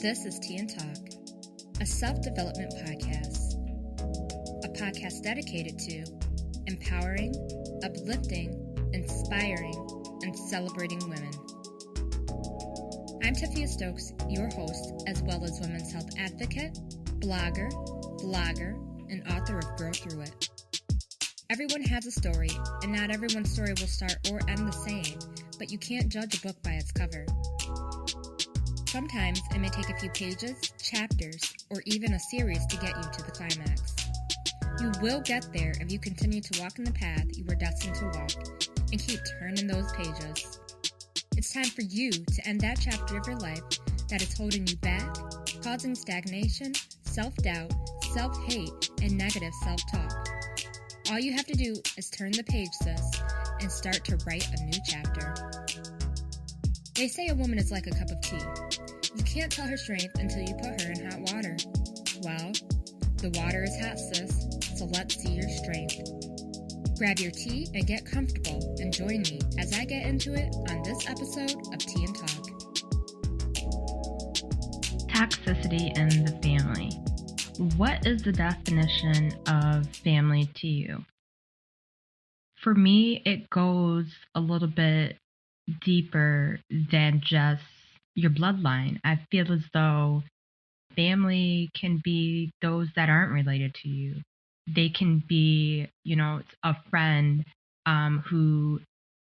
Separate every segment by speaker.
Speaker 1: This is Tea and Talk, a self-development podcast. A podcast dedicated to empowering, uplifting, inspiring, and celebrating women. I'm Tiffany Stokes, your host, as well as women's health advocate, blogger, vlogger, and author of Grow Through It. Everyone has a story, and not everyone's story will start or end the same, but you can't judge a book by its cover. Sometimes it may take a few pages, chapters, or even a series to get you to the climax. You will get there if you continue to walk in the path you were destined to walk and keep turning those pages. It's time for you to end that chapter of your life that is holding you back, causing stagnation, self-doubt, self-hate, and negative self-talk. All you have to do is turn the page, sis, and start to write a new chapter. They say a woman is like a cup of tea. You can't tell her strength until you put her in hot water. Well, the water is hot, sis, so let's see your strength. Grab your tea and get comfortable and join me as I get into it on this episode of Tea and Talk.
Speaker 2: Toxicity in the family. What is the definition of family to you? For me, it goes a little bit deeper than just your bloodline. I feel as though family can be those that aren't related to you. They can be, a friend who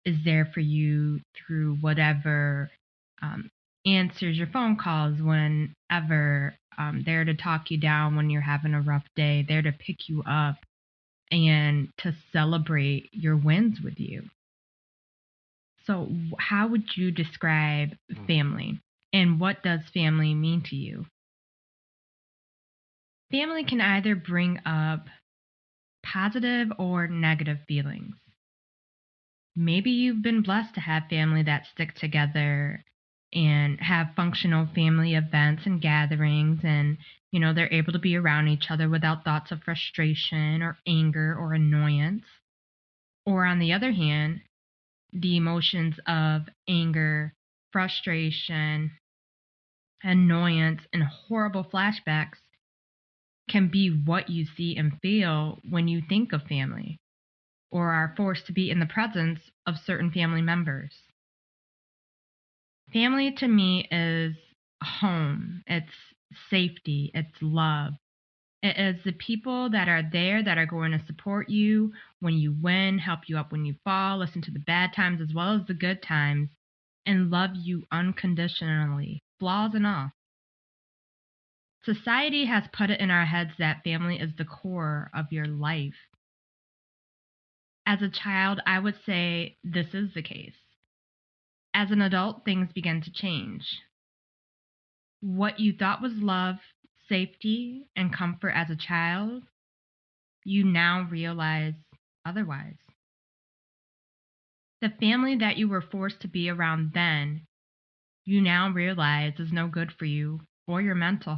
Speaker 2: is there for you through whatever, answers your phone calls whenever, there to talk you down when you're having a rough day, there to pick you up and to celebrate your wins with you. So how would you describe family, and what does family mean to you? Family can either bring up positive or negative feelings. Maybe you've been blessed to have family that stick together and have functional family events and gatherings, and they're able to be around each other without thoughts of frustration or anger or annoyance. Or on the other hand, the emotions of anger, frustration, annoyance, and horrible flashbacks can be what you see and feel when you think of family or are forced to be in the presence of certain family members. Family to me is home, it's safety, it's love. It is the people that are there that are going to support you when you win, help you up when you fall, listen to the bad times as well as the good times, and love you unconditionally, flaws and all. Society has put it in our heads that family is the core of your life. As a child, I would say this is the case. As an adult, things begin to change. What you thought was love, safety, and comfort as a child, you now realize otherwise. The family that you were forced to be around then, you now realize is no good for you or your mental.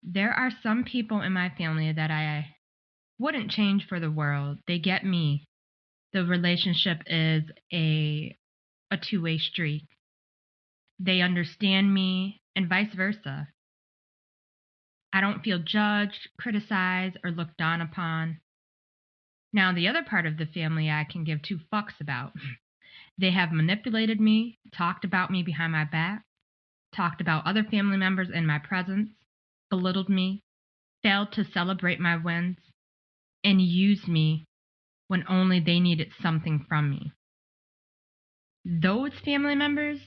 Speaker 2: There are some people in my family that I wouldn't change for the world. They get me. The relationship is a two-way street. They understand me and vice versa. I don't feel judged, criticized, or looked down upon. Now, the other part of the family I can give two fucks about. They have manipulated me, talked about me behind my back, talked about other family members in my presence, belittled me, failed to celebrate my wins, and used me when only they needed something from me. Those family members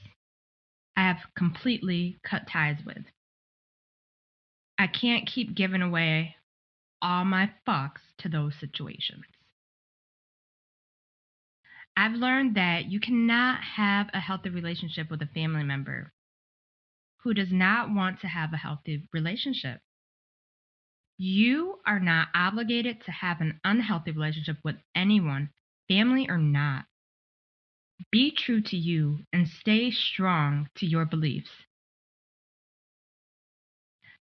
Speaker 2: I have completely cut ties with. I can't keep giving away all my fucks to those situations. I've learned that you cannot have a healthy relationship with a family member who does not want to have a healthy relationship. You are not obligated to have an unhealthy relationship with anyone, family or not. Be true to you and stay strong to your beliefs.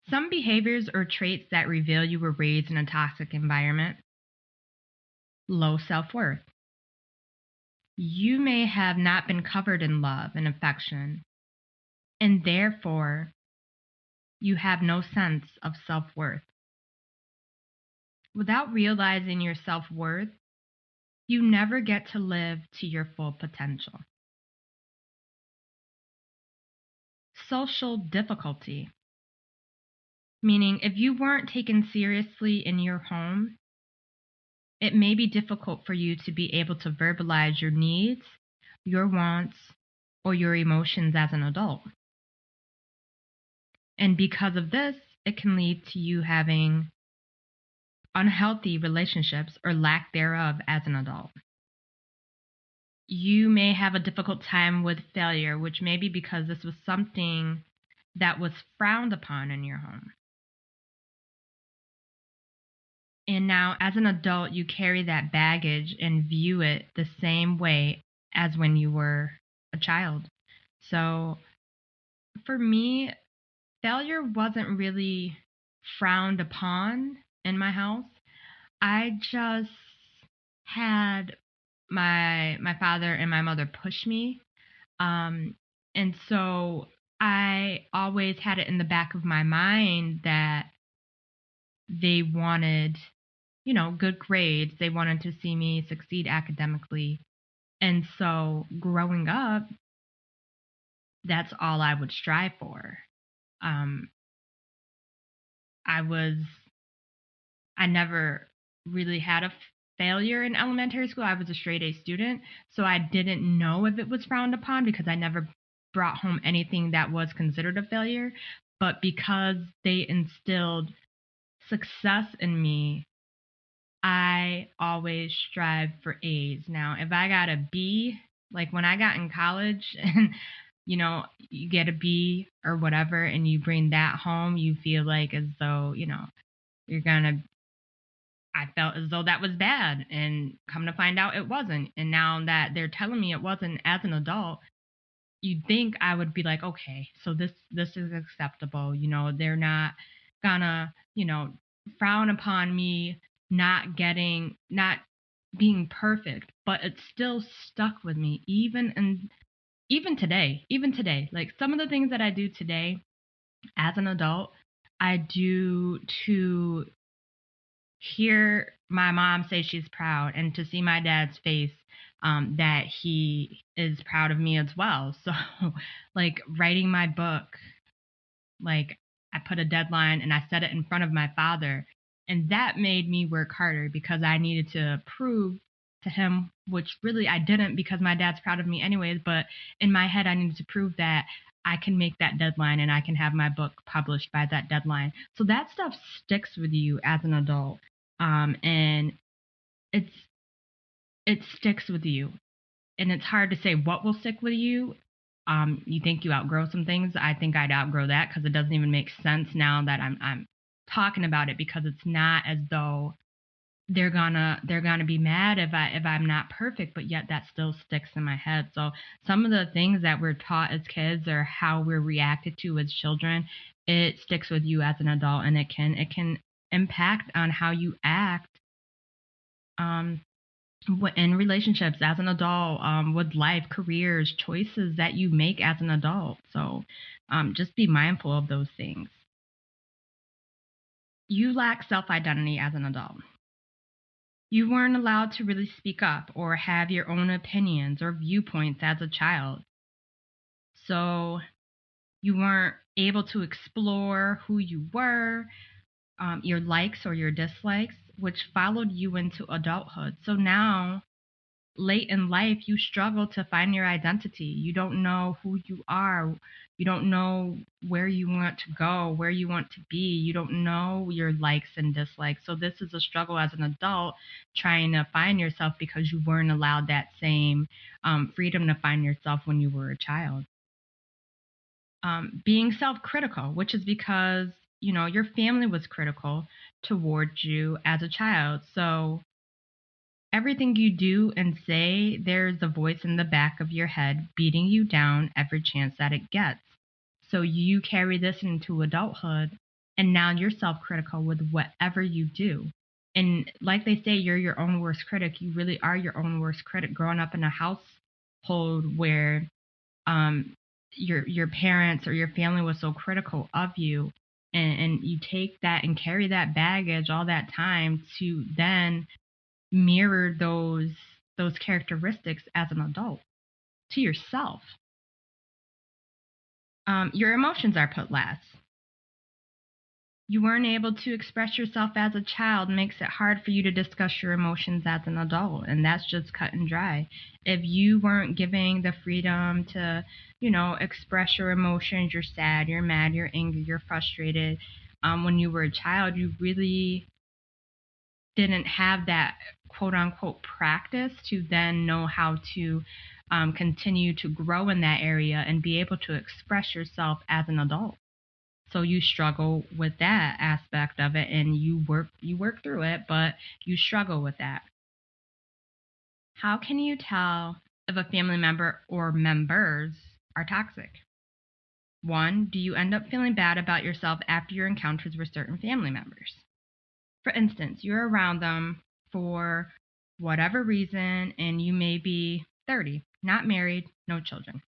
Speaker 2: Some behaviors or traits that reveal you were raised in a toxic environment. Low self-worth. You may have not been covered in love and affection, And therefore, you have no sense of self-worth. Without realizing your self-worth, you never get to live to your full potential. Social difficulty, meaning if you weren't taken seriously in your home, it may be difficult for you to be able to verbalize your needs, your wants, or your emotions as an adult. And because of this, it can lead to you having unhealthy relationships or lack thereof as an adult. You may have a difficult time with failure, which may be because this was something that was frowned upon in your home. And now, as an adult, you carry that baggage and view it the same way as when you were a child. So, for me, failure wasn't really frowned upon in my house. I just had my father and my mother push me. And so I always had it in the back of my mind that they wanted, good grades. They wanted to see me succeed academically. And so growing up, that's all I would strive for. Um, I was, I never really had a failure in elementary school. I was a straight A student, so I didn't know if it was frowned upon because I never brought home anything that was considered a failure. But because they instilled success in me, I always strive for A's. Now, if I got a B, like when I got in college and you get a B or whatever and you bring that home, you feel like as though, you're gonna I felt as though that was bad, and come to find out it wasn't. And now that they're telling me it wasn't as an adult, you'd think I would be like, okay, so this is acceptable. They're not gonna, frown upon me not being perfect, but it still stuck with me even today. Like some of the things that I do today as an adult, I do to hear my mom say she's proud and to see my dad's face that he is proud of me as well. So, like writing my book, like I put a deadline and I set it in front of my father. And that made me work harder because I needed to prove to him, which really I didn't because my dad's proud of me anyways. But in my head, I needed to prove that I can make that deadline and I can have my book published by that deadline. So that stuff sticks with you as an adult. And it's it sticks with you. And it's hard to say what will stick with you. You think you outgrow some things. I think I'd outgrow that because it doesn't even make sense now that I'm talking about it, because it's not as though they're gonna be mad if I'm not perfect, but yet that still sticks in my head. So some of the things that we're taught as kids or how we're reacted to as children, it sticks with you as an adult, and it can impact on how you act um, in relationships as an adult, with life, careers, choices that you make as an adult. So just be mindful of those things. You lack self identity as an adult. You weren't allowed to really speak up or have your own opinions or viewpoints as a child. So you weren't able to explore who you were, your likes or your dislikes, which followed you into adulthood. So now late in life, you struggle to find your identity. You don't know who you are. You don't know where you want to go, where you want to be. You don't know your likes and dislikes. So this is a struggle as an adult trying to find yourself because you weren't allowed that same freedom to find yourself when you were a child. Being self-critical, which is because, your family was critical towards you as a child. So everything you do and say, there's a voice in the back of your head beating you down every chance that it gets. So you carry this into adulthood, and now you're self critical with whatever you do. And like they say, you're your own worst critic. You really are your own worst critic. Growing up in a household where um, your parents or your family was so critical of you, and you take that and carry that baggage all that time to then mirror those characteristics as an adult to yourself. Your emotions are put last. You weren't able to express yourself as a child, makes it hard for you to discuss your emotions as an adult, and that's just cut and dry. If you weren't giving the freedom to, express your emotions, you're sad, you're mad, you're angry, you're frustrated, when you were a child, you really didn't have that quote unquote practice to then know how to continue to grow in that area and be able to express yourself as an adult. So you struggle with that aspect of it, and you work through it, but you struggle with that. How can you tell if a family member or members are toxic? 1, do you end up feeling bad about yourself after your encounters with certain family members? For instance, you're around them for whatever reason, and you may be 30, not married, no children.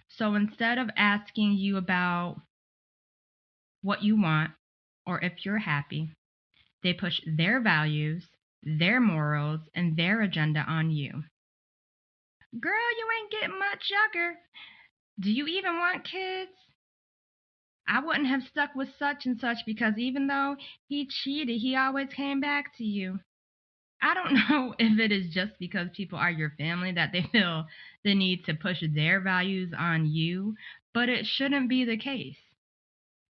Speaker 2: So instead of asking you about what you want or if you're happy, they push their values, their morals, and their agenda on you. Girl, you ain't getting much younger. Do you even want kids? I wouldn't have stuck with such and such because even though he cheated, he always came back to you. I don't know if it is just because people are your family that they feel the need to push their values on you, but it shouldn't be the case.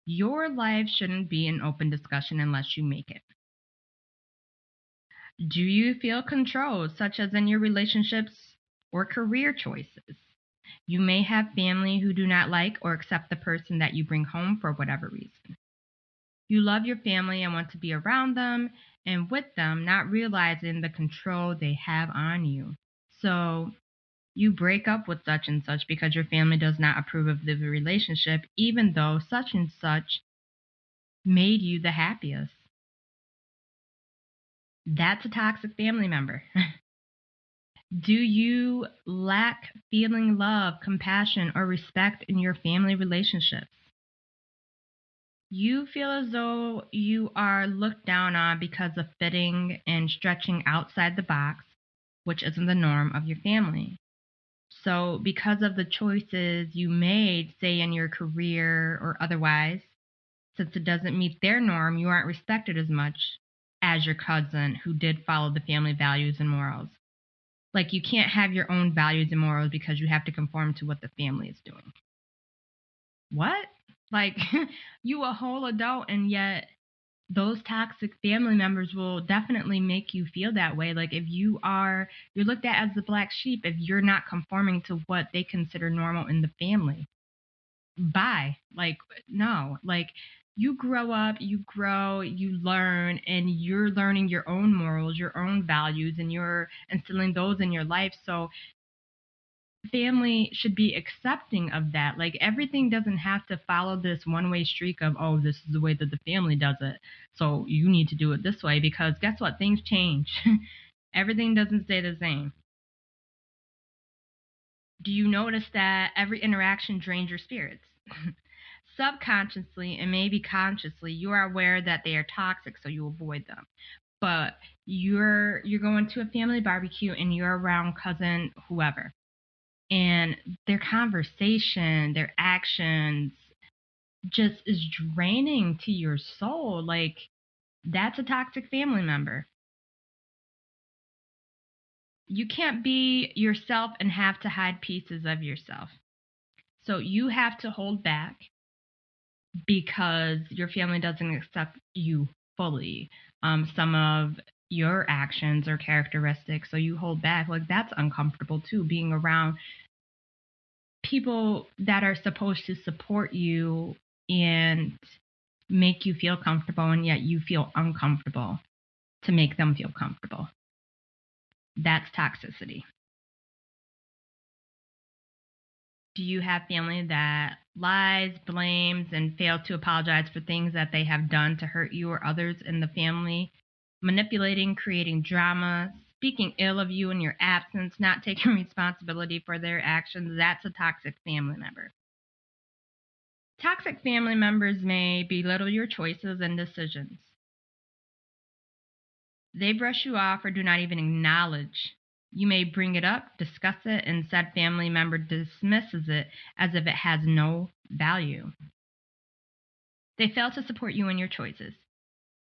Speaker 2: Your life shouldn't be an open discussion unless you make it. Do you feel controlled, such as in your relationships or career choices? You may have family who do not like or accept the person that you bring home for whatever reason. You love your family and want to be around them and with them, not realizing the control they have on you. So you break up with such and such because your family does not approve of the relationship, even though such and such made you the happiest. That's a toxic family member. Do you lack feeling love, compassion, or respect in your family relationships? You feel as though you are looked down on because of fitting and stretching outside the box, which isn't the norm of your family. So, because of the choices you made, say in your career or otherwise, since it doesn't meet their norm, you aren't respected as much as your cousin who did follow the family values and morals. Like, you can't have your own values and morals because you have to conform to what the family is doing. What? Like, you a whole adult, and yet those toxic family members will definitely make you feel that way. Like, if you're looked at as the black sheep if you're not conforming to what they consider normal in the family. Bye. Like, no. Like, you grow up, you grow, you learn, and you're learning your own morals, your own values, and you're instilling those in your life. So family should be accepting of that. Like, everything doesn't have to follow this one-way streak of, oh, this is the way that the family does it, so you need to do it this way, because guess what? Things change. Everything doesn't stay the same. Do you notice that every interaction drains your spirits? Subconsciously and maybe consciously, you are aware that they are toxic, so you avoid them. But you're going to a family barbecue and you're around cousin whoever, and their conversation, their actions just is draining to your soul. Like, that's a toxic family member. You can't be yourself and have to hide pieces of yourself. So you have to hold back because your family doesn't accept you fully. Some of your actions or characteristics, so you hold back. Like, that's uncomfortable too, being around people that are supposed to support you and make you feel comfortable, and yet you feel uncomfortable to make them feel comfortable. That's toxicity. Do you have family that lies, blames, and fails to apologize for things that they have done to hurt you or others in the family? Manipulating, creating drama, speaking ill of you in your absence, not taking responsibility for their actions, that's a toxic family member. Toxic family members may belittle your choices and decisions. They brush you off or do not even acknowledge. You may bring it up, discuss it, and said family member dismisses it as if it has no value. They fail to support you in your choices.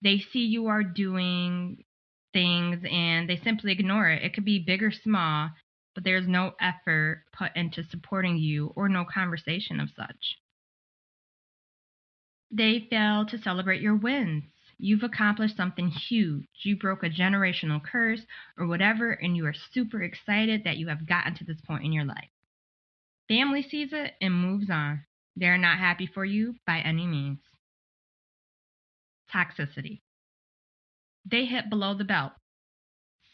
Speaker 2: They see you are doing things and they simply ignore it. It could be big or small, but there's no effort put into supporting you or no conversation of such. They fail to celebrate your wins. You've accomplished something huge. You broke a generational curse or whatever, and you are super excited that you have gotten to this point in your life. Family sees it and moves on. They are not happy for you by any means. Toxicity. They hit below the belt,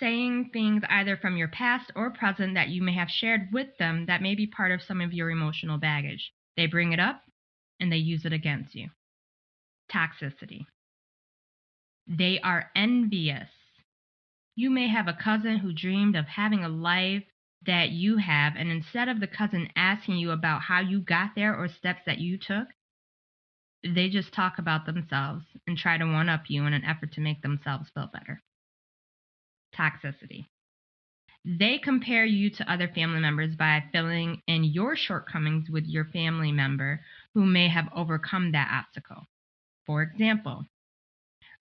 Speaker 2: saying things either from your past or present that you may have shared with them that may be part of some of your emotional baggage. They bring it up and they use it against you. Toxicity. They are envious. You may have a cousin who dreamed of having a life that you have, and instead of the cousin asking you about how you got there or steps that you took, they just talk about themselves and try to one-up you in an effort to make themselves feel better. Toxicity. They compare you to other family members by filling in your shortcomings with your family member who may have overcome that obstacle. For example,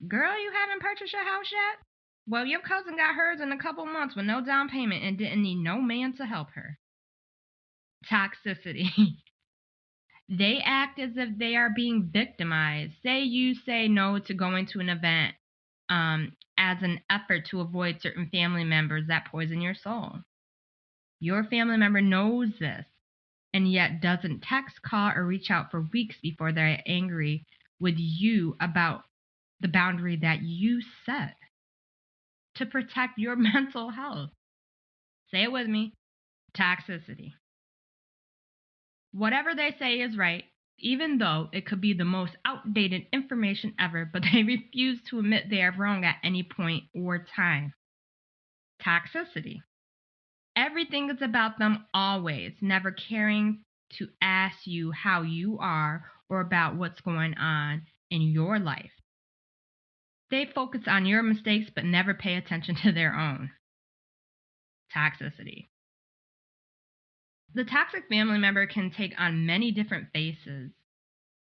Speaker 2: girl, you haven't purchased your house yet? Well, your cousin got hers in a couple months with no down payment and didn't need no man to help her. Toxicity. They act as if they are being victimized. Say you say no to going to an event as an effort to avoid certain family members that poison your soul. Your family member knows this and yet doesn't text, call, or reach out for weeks before they're angry with you about the boundary that you set to protect your mental health. Say it with me. Toxicity. Whatever they say is right, even though it could be the most outdated information ever, but they refuse to admit they are wrong at any point or time. Toxicity. Everything is about them always, never caring to ask you how you are or about what's going on in your life. They focus on your mistakes but never pay attention to their own. Toxicity. The toxic family member can take on many different faces.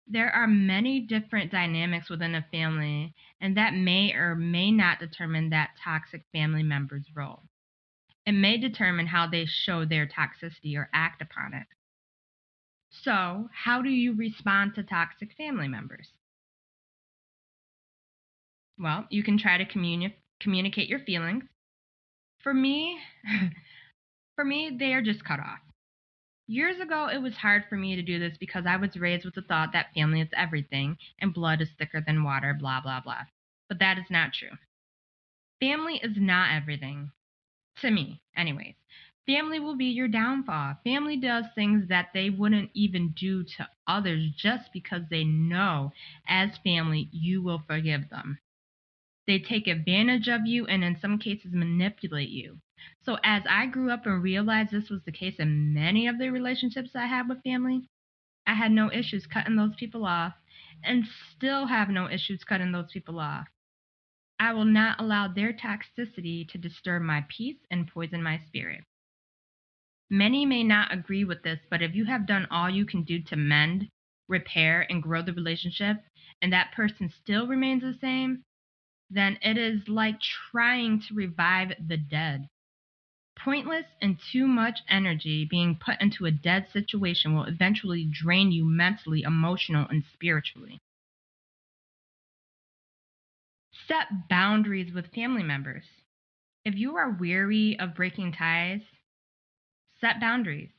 Speaker 2: There are many different dynamics within a family, and that may or may not determine that toxic family member's role. It may determine how they show their toxicity or act upon it. So, how do you respond to toxic family members? Well, you can try to communicate your feelings. For me, they are just cut off. Years ago, it was hard for me to do this because I was raised with the thought that family is everything and blood is thicker than water, blah, blah, blah. But that is not true. Family is not everything. To me, anyways. Family will be your downfall. Family does things that they wouldn't even do to others just because they know, as family, you will forgive them. They take advantage of you and in some cases manipulate you. So as I grew up and realized this was the case in many of the relationships I had with family, I had no issues cutting those people off and still have no issues cutting those people off. I will not allow their toxicity to disturb my peace and poison my spirit. Many may not agree with this, but if you have done all you can do to mend, repair, and grow the relationship, and that person still remains the same, then it is like trying to revive the dead. Pointless and too much energy being put into a dead situation will eventually drain you mentally, emotionally, and spiritually. Set boundaries with family members. If you are weary of breaking ties, set boundaries.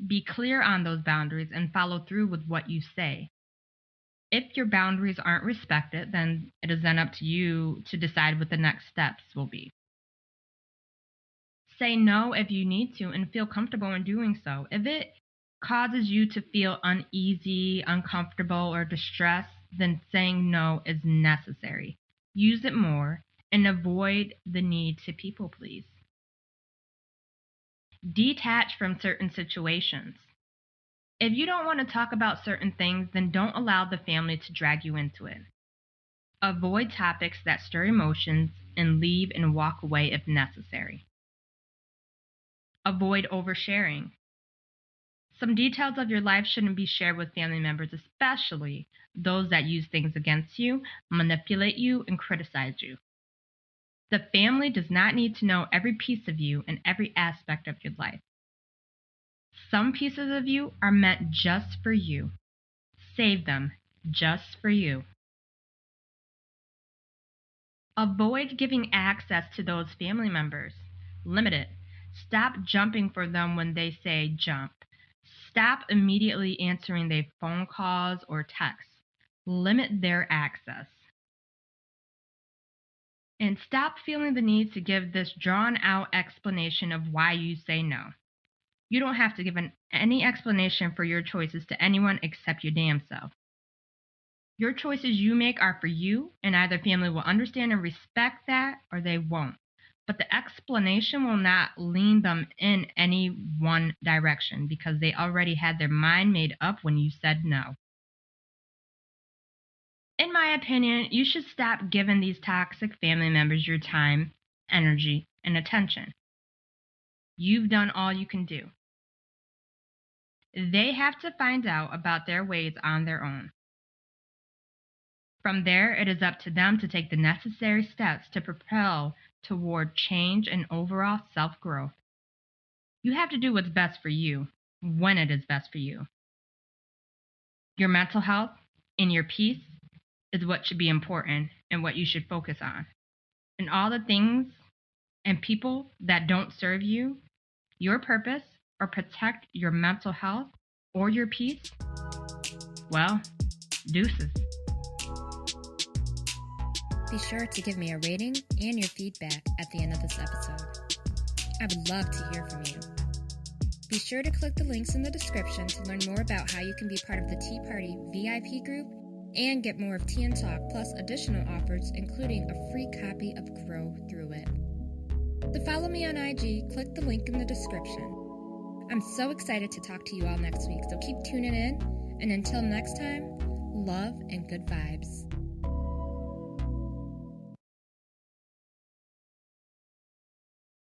Speaker 2: Be clear on those boundaries and follow through with what you say. If your boundaries aren't respected, then it is then up to you to decide what the next steps will be. Say no if you need to and feel comfortable in doing so. If it causes you to feel uneasy, uncomfortable, or distressed, then saying no is necessary. Use it more and avoid the need to people please. Detach from certain situations. If you don't want to talk about certain things, then don't allow the family to drag you into it. Avoid topics that stir emotions and leave and walk away if necessary. Avoid oversharing. Some details of your life shouldn't be shared with family members, especially those that use things against you, manipulate you, and criticize you. The family does not need to know every piece of you and every aspect of your life. Some pieces of you are meant just for you. Save them just for you. Avoid giving access to those family members. Limit it. Stop jumping for them when they say jump. Stop immediately answering their phone calls or texts. Limit their access. And stop feeling the need to give this drawn-out explanation of why you say no. You don't have to give any explanation for your choices to anyone except your damn self. Your choices you make are for you, and either family will understand and respect that, or they won't. But the explanation will not lean them in any one direction because they already had their mind made up when you said no. In my opinion, you should stop giving these toxic family members your time, energy, and attention. You've done all you can do. They have to find out about their ways on their own. From there, it is up to them to take the necessary steps to propel toward change and overall self-growth. You have to do what's best for you, when it is best for you. Your mental health and your peace is what should be important and what you should focus on. And all the things and people that don't serve you, your purpose, or protect your mental health or your peace, well, deuces.
Speaker 1: Be sure to give me a rating and your feedback at the end of this episode. I would love to hear from you. Be sure to click the links in the description to learn more about how you can be part of the Tea Party VIP group and get more of Tea and Talk plus additional offers, including a free copy of Grow Through It. To follow me on IG, click the link in the description. I'm so excited to talk to you all next week, so keep tuning in, and until next time, love and good vibes.